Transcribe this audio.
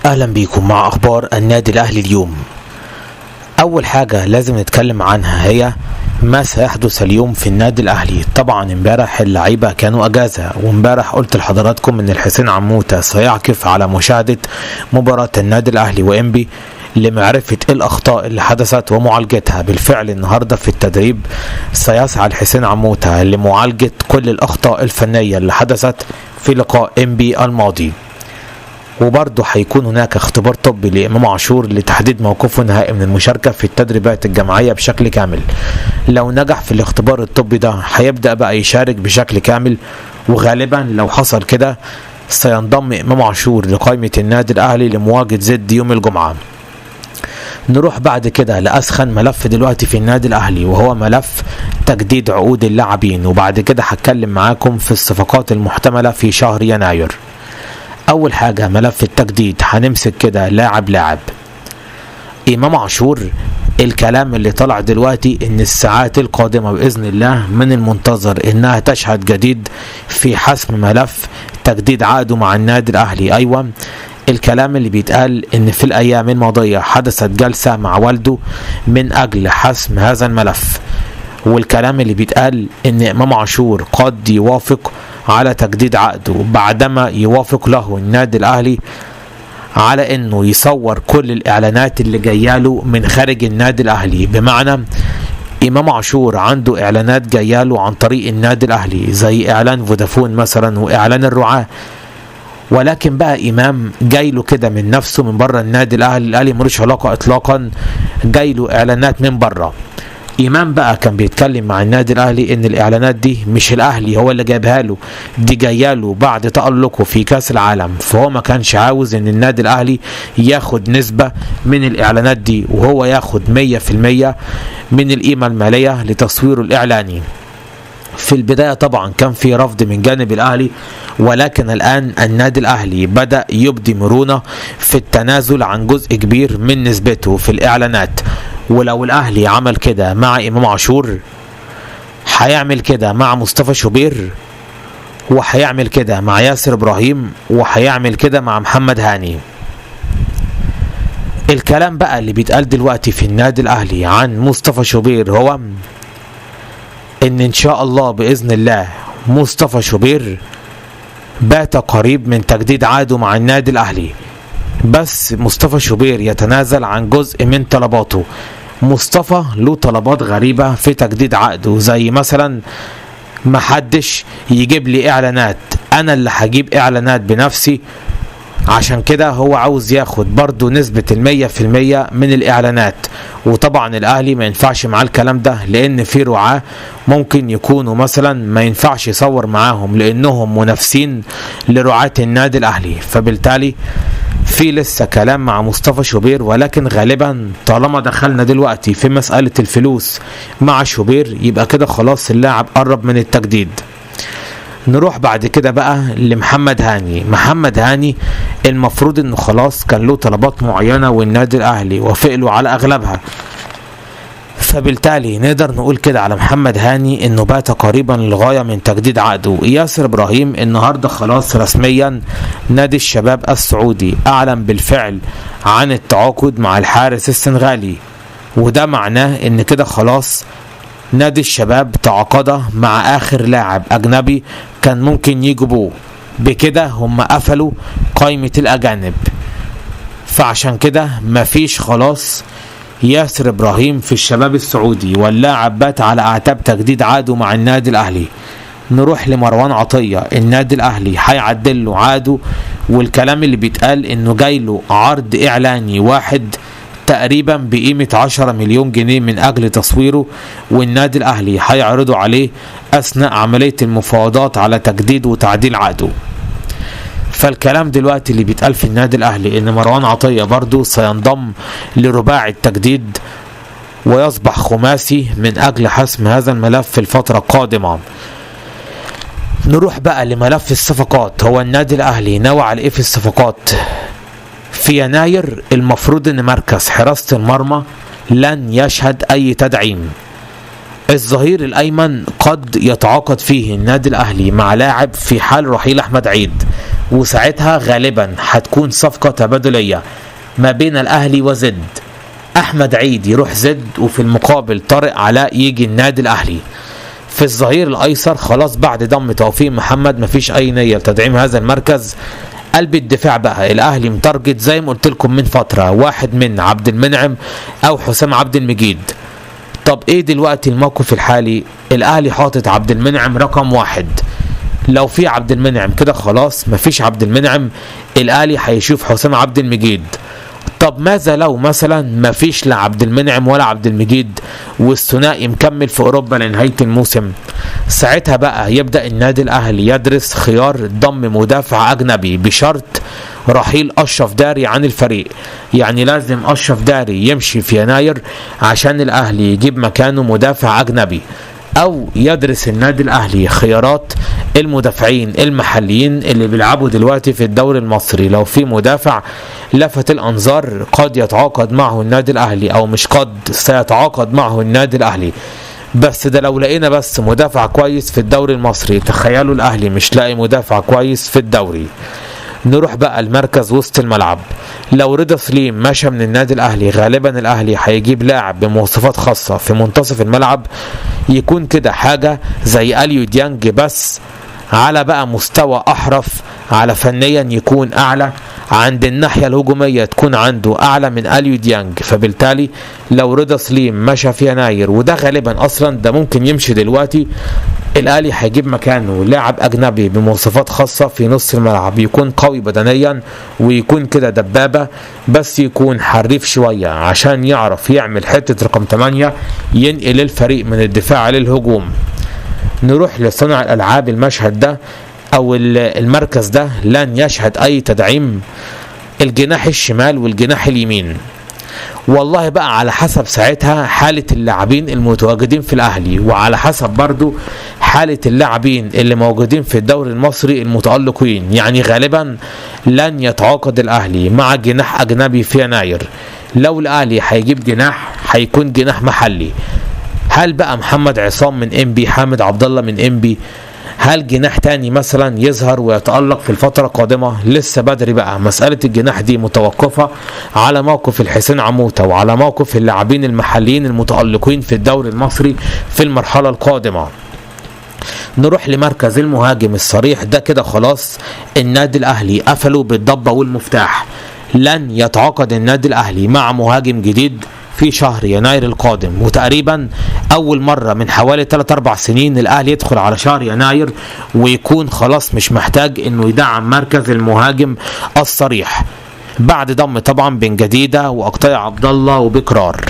اهلا بيكم مع اخبار النادي الاهلي اليوم. اول حاجة لازم نتكلم عنها هي ما سيحدث اليوم في النادي الاهلي. طبعا امبارح اللعيبة كانوا اجازة، وامبارح قلت لحضراتكم ان الحسين عموتة سيعكف على مشاهدة مباراة النادي الاهلي وانبي لمعرفة الاخطاء اللي حدثت ومعالجتها. بالفعل النهاردة في التدريب سيسعى الحسين عموتة لمعالجة كل الاخطاء الفنية اللي حدثت في لقاء انبي الماضي، وبرضه هيكون هناك اختبار طبي لإمام عاشور لتحديد موقفه النهائي من المشاركة في التدريبات الجماعية بشكل كامل. لو نجح في الاختبار الطبي ده هيبدأ بقى يشارك بشكل كامل، وغالبا لو حصل كده سينضم إمام عاشور لقائمة النادي الأهلي لمواجهة زد يوم الجمعة. نروح بعد كده لأسخن ملف دلوقتي في النادي الأهلي، وهو ملف تجديد عقود اللاعبين، وبعد كده هتكلم معاكم في الصفقات المحتملة في شهر يناير. اول حاجة ملف التجديد، هنمسك كده لاعب امام عاشور. الكلام اللي طلع دلوقتي ان الساعات القادمة باذن الله من المنتظر انها تشهد جديد في حسم ملف تجديد عقده مع النادي الاهلي. ايوه، الكلام اللي بيتقال ان في الايام الماضية حدثت جلسة مع والده من اجل حسم هذا الملف، والكلام اللي بيتقال ان امام عاشور قد يوافق على تجديد عقده بعدما يوافق له النادي الاهلي على انه يصور كل الاعلانات اللي جاياله من خارج النادي الاهلي. بمعنى امام عاشور عنده اعلانات جاياله عن طريق النادي الاهلي زي اعلان فودافون مثلا واعلان الرعاة، ولكن بقى امام جايله كده من نفسه من بره النادي الاهلي ملوش علاقة اطلاقا، جايله اعلانات من بره. امام بقى كان بيتكلم مع النادي الاهلي ان الاعلانات دي مش الاهلي هو اللي جايبها له، دي جاياله بعد تألقه في كاس العالم، فهو ما كانش عاوز ان النادي الاهلي ياخد نسبة من الاعلانات دي، وهو ياخد 100% من القيمة المالية لتصويره الاعلاني. في البداية طبعا كان في رفض من جانب الاهلي، ولكن الان النادي الاهلي بدأ يبدي مرونة في التنازل عن جزء كبير من نسبته في الاعلانات. ولو الاهلي عمل كده مع امام عاشور هيعمل كده مع مصطفى شوبير، وهيعمل كده مع ياسر ابراهيم، وهيعمل كده مع محمد هاني. الكلام بقى اللي بيتقال دلوقتي في النادي الاهلي عن مصطفى شوبير هو ان شاء الله باذن الله مصطفى شوبير بات قريب من تجديد عقده مع النادي الاهلي، بس مصطفى شوبير يتنازل عن جزء من طلباته. مصطفى له طلبات غريبة في تجديد عقده، زي مثلا محدش يجيب لي اعلانات، انا اللي هجيب اعلانات بنفسي، عشان كده هو عاوز ياخد برضو نسبة 100% من الاعلانات. وطبعا الاهلي ما ينفعش معاه الكلام ده، لان في رعاة ممكن يكونوا مثلا ما ينفعش يصور معاهم لانهم منافسين لرعاة النادي الاهلي، فبالتالي في لسه كلام مع مصطفى شوبير. ولكن غالبا طالما دخلنا دلوقتي في مسألة الفلوس مع شوبير يبقى كده خلاص اللاعب قرب من التجديد. نروح بعد كده بقى لمحمد هاني. محمد هاني المفروض انه خلاص كان له طلبات معينة والنادي الاهلي وافق له على اغلبها، فبالتالي نقدر نقول كده على محمد هاني انه بات قريبا للغاية من تجديد عقده. ياسر ابراهيم النهاردة خلاص رسميا نادي الشباب السعودي اعلن بالفعل عن التعاقد مع الحارس السنغالي، وده معناه ان كده خلاص نادي الشباب تعاقد مع اخر لاعب اجنبي كان ممكن يجيبوه. بكده هم قفلوا قائمة الاجانب، فعشان كده مفيش خلاص ياسر ابراهيم في الشباب السعودي، واللاعب بات على اعتاب تجديد عقده مع النادي الاهلي. نروح لمروان عطية. النادي الاهلي هيعدل له عقده، والكلام اللي بيتقال انه جاي له عرض اعلاني واحد تقريبا بقيمة 10 مليون جنيه من اجل تصويره، والنادي الاهلي هيعرضوا عليه اثناء عملية المفاوضات على تجديد وتعديل عقده. فالكلام دلوقتي اللي بيتقال في النادي الاهلي ان مروان عطية برضو سينضم لرباعي التجديد ويصبح خماسي من اجل حسم هذا الملف في الفترة القادمة. نروح بقى لملف الصفقات. هو النادي الاهلي نوى على ايه في الصفقات؟ في يناير المفروض ان مركز حراسة المرمى لن يشهد اي تدعيم. الظهير الايمن قد يتعاقد فيه النادي الاهلي مع لاعب في حال رحيل احمد عيد، وساعتها غالبا هتكون صفقة تبادلية ما بين الاهلي وزد. احمد عيد يروح زد وفي المقابل طارق علاء يجي النادي الاهلي. في الظهير الايسر خلاص بعد ضم توفيق محمد مفيش اي نية لتدعيم هذا المركز. قلب الدفاع بقى الاهلي متارجت زي ما قلت لكم من فترة واحد من عبد المنعم او حسام عبد المجيد. طب ايه دلوقتي الموقف الحالي؟ الاهلي حاطط عبد المنعم رقم 1. لو في عبد المنعم كده خلاص، مفيش عبد المنعم الاهلي هيشوف حسام عبد المجيد. طب ماذا لو مثلا مفيش لا عبد المنعم ولا عبد المجيد والثنائي مكمل في اوروبا لنهاية الموسم؟ ساعتها بقى يبدأ النادي الاهلي يدرس خيار ضم مدافع اجنبي بشرط رحيل اشرف داري عن الفريق. يعني لازم اشرف داري يمشي في يناير عشان الاهلي يجيب مكانه مدافع اجنبي، او يدرس النادي الاهلي خيارات المدافعين المحليين اللي بيلعبوا دلوقتي في الدوري المصري. لو في مدافع لفت الانظار قد يتعاقد معه النادي الاهلي، او مش قد، سيتعاقد معه النادي الاهلي. بس ده لو لقينا بس مدافع كويس في الدوري المصري. تخيلوا الاهلي مش لاقي مدافع كويس في الدوري. نروح بقى المركز وسط الملعب. لو رضا سليم مشى من النادي الاهلي غالبا الاهلي هيجيب لاعب بمواصفات خاصة في منتصف الملعب، يكون كده حاجة زي اليو ديانج بس على بقى مستوى احرف، على فنيا يكون اعلى، عند الناحية الهجومية تكون عنده اعلى من اليو ديانج. فبالتالي لو رضا سليم مشى في يناير، وده غالبا اصلا ده ممكن يمشي دلوقتي، الاهلي هيجيب مكانه لاعب اجنبي بمواصفات خاصة في نص الملعب، يكون قوي بدنيا ويكون كده دبابة، بس يكون حريف شوية عشان يعرف يعمل حتة رقم 8 ينقل الفريق من الدفاع للهجوم. نروح لصنع الالعاب. المشهد ده او المركز ده لن يشهد اي تدعيم. الجناح الشمال والجناح اليمين والله بقى على حسب ساعتها حالة اللاعبين المتواجدين في الاهلي، وعلى حسب برضو حالة اللاعبين اللي موجودين في الدوري المصري المتألقين. يعني غالبا لن يتعاقد الاهلي مع جناح اجنبي في يناير. لو الاهلي هيجيب جناح هيكون جناح محلي. هل بقى محمد عصام من انبي، حامد عبد الله من انبي، هل جناح تاني مثلا يظهر ويتألق في الفترة القادمة؟ لسه بدري بقى. مسألة الجناح دي متوقفة على موقف الحسين عموتة وعلى موقف اللاعبين المحليين المتألقين في الدوري المصري في المرحلة القادمة. نروح لمركز المهاجم الصريح. ده كده خلاص النادي الاهلي قفلوا بالضبة والمفتاح. لن يتعاقد النادي الاهلي مع مهاجم جديد في شهر يناير القادم، وتقريبا اول مرة من حوالي 3-4 سنين الاهلي يدخل على شهر يناير ويكون خلاص مش محتاج انه يدعم مركز المهاجم الصريح، بعد ضم طبعا بن جديدة واقطاع عبد الله وبكرار.